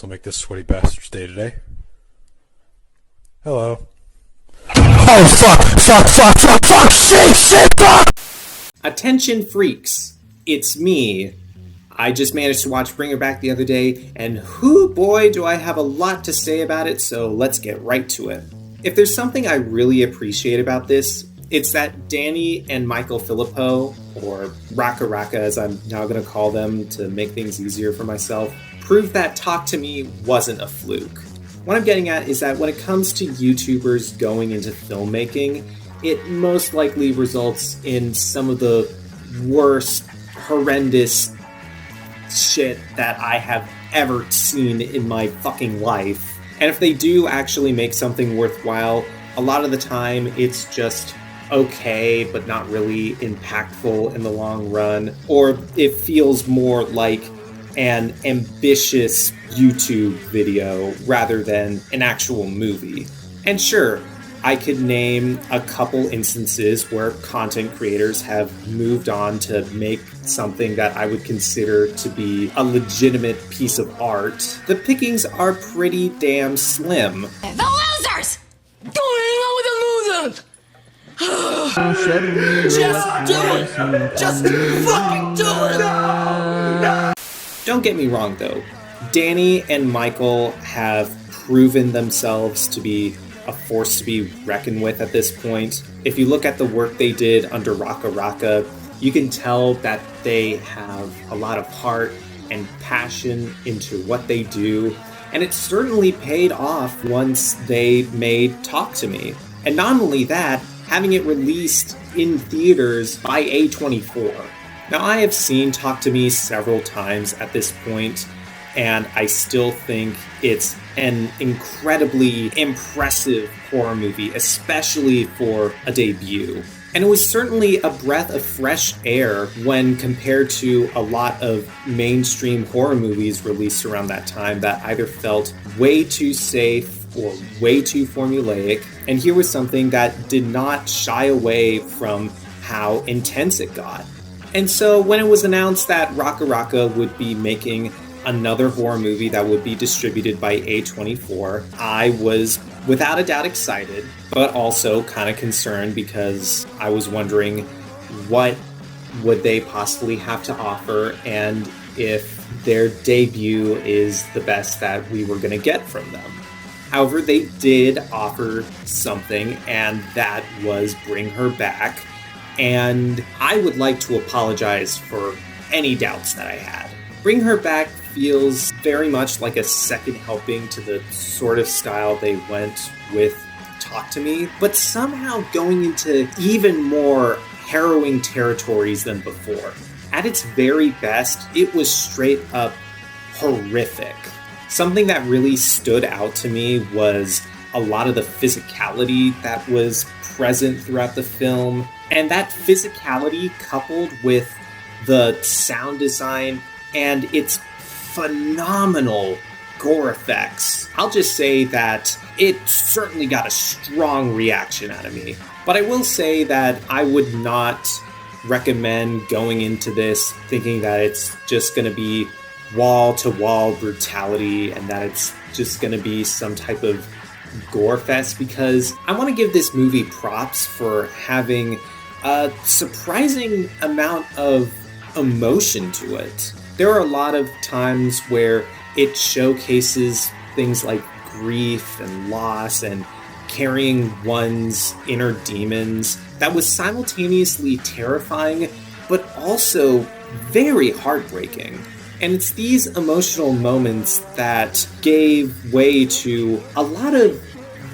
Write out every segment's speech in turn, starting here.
I'll make this sweaty bastard's day today. Hello. Oh, fuck, shit, fuck! Attention freaks, it's me. I just managed to watch Bring Her Back the other day, and hoo boy do I have a lot to say about it, so let's get right to it. If there's something I really appreciate about this, it's that Danny and Michael Filippo, or Raka Raka as I'm now going to call them to make things easier for myself, proved that Talk to Me wasn't a fluke. What I'm getting at is that when it comes to YouTubers going into filmmaking, it most likely results in some of the worst, horrendous shit that I have ever seen in my fucking life. And if they do actually make something worthwhile, a lot of the time it's just okay, but not really impactful in the long run. Or it feels more like an ambitious YouTube video rather than an actual movie. And sure, I could name a couple instances where content creators have moved on to make something that I would consider to be a legitimate piece of art. The pickings are pretty damn slim. The losers! Don't hang out with the losers! Just do it! Just fucking do it! No! Don't get me wrong though, Danny and Michael have proven themselves to be a force to be reckoned with at this point. If you look at the work they did under Raka Raka, you can tell that they have a lot of heart and passion into what they do, and it certainly paid off once they made Talk to Me. And not only that, having it released in theaters by A24. Now, I have seen Talk to Me several times at this point, and I still think it's an incredibly impressive horror movie, especially for a debut. And it was certainly a breath of fresh air when compared to a lot of mainstream horror movies released around that time that either felt way too safe or way too formulaic. And here was something that did not shy away from how intense it got. And so when it was announced that Raka Raka would be making another horror movie that would be distributed by A24, I was without a doubt excited, but also kind of concerned because I was wondering what would they possibly have to offer and if their debut is the best that we were going to get from them. However, they did offer something, and that was Bring Her Back. And I would like to apologize for any doubts that I had. Bring Her Back feels very much like a second helping to the sort of style they went with Talk to Me, but somehow going into even more harrowing territories than before. At its very best, it was straight up horrific. Something that really stood out to me was a lot of the physicality that was present throughout the film. And that physicality coupled with the sound design and its phenomenal gore effects, I'll just say that it certainly got a strong reaction out of me. But I will say that I would not recommend going into this thinking that it's just going to be wall-to-wall brutality and that it's just going to be some type of gore fest, because I want to give this movie props for having a surprising amount of emotion to it. There are a lot of times where it showcases things like grief and loss and carrying one's inner demons that was simultaneously terrifying but also very heartbreaking. And it's these emotional moments that gave way to a lot of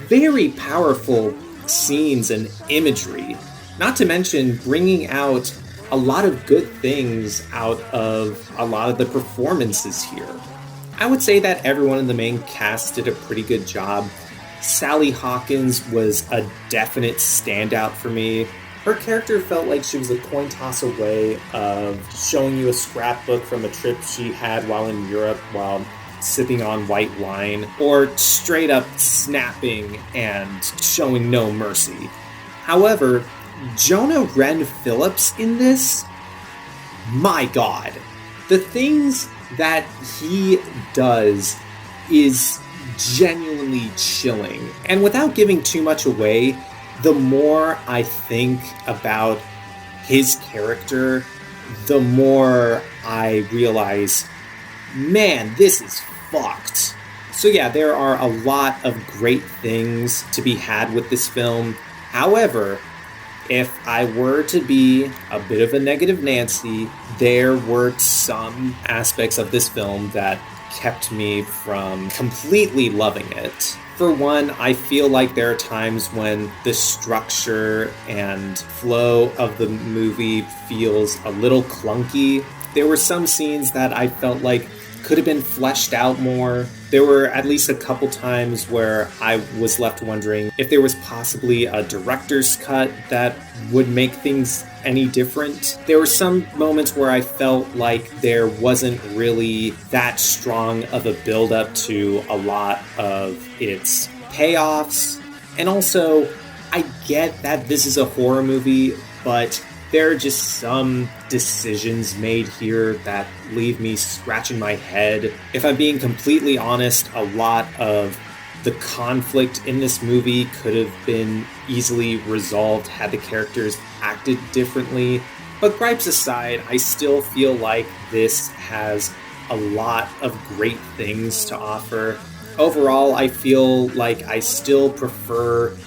very powerful scenes and imagery. Not to mention bringing out a lot of good things out of a lot of the performances here. I would say that everyone in the main cast did a pretty good job. Sally Hawkins was a definite standout for me. Her character felt like she was a coin toss away of showing you a scrapbook from a trip she had while in Europe while sipping on white wine, or straight up snapping and showing no mercy. However, Jonah Wren Phillips in this, my god, the things that he does is genuinely chilling. And without giving too much away, the more I think about his character, the more I realize, man, this is fucked. So yeah, there are a lot of great things to be had with this film. However, if I were to be a bit of a negative Nancy, there were some aspects of this film that kept me from completely loving it. For one, I feel like there are times when the structure and flow of the movie feels a little clunky. There were some scenes that I felt like could have been fleshed out more. There were at least a couple times where I was left wondering if there was possibly a director's cut that would make things any different. There were some moments where I felt like there wasn't really that strong of a build-up to a lot of its payoffs. And also, I get that this is a horror movie, but there are just some decisions made here that leave me scratching my head. If I'm being completely honest, a lot of the conflict in this movie could have been easily resolved had the characters acted differently. But gripes aside, I still feel like this has a lot of great things to offer. Overall, I feel like I still prefer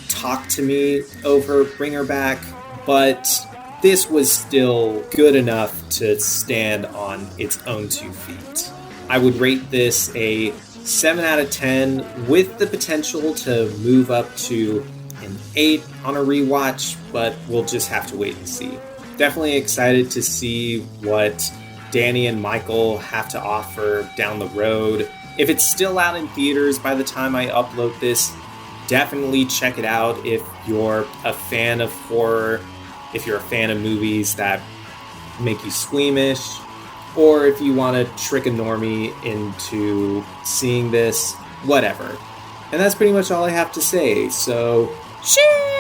Talk to Me over Bring Her Back, but this was still good enough to stand on its own 2 feet. I would rate this a 7 out of 10 with the potential to move up to an 8 on a rewatch, but we'll just have to wait and see. Definitely excited to see what Danny and Michael have to offer down the road. If it's still out in theaters by the time I upload this, definitely check it out if you're a fan of horror, if you're a fan of movies that make you squeamish, or if you want to trick a normie into seeing this, whatever. And that's pretty much all I have to say, so, shit!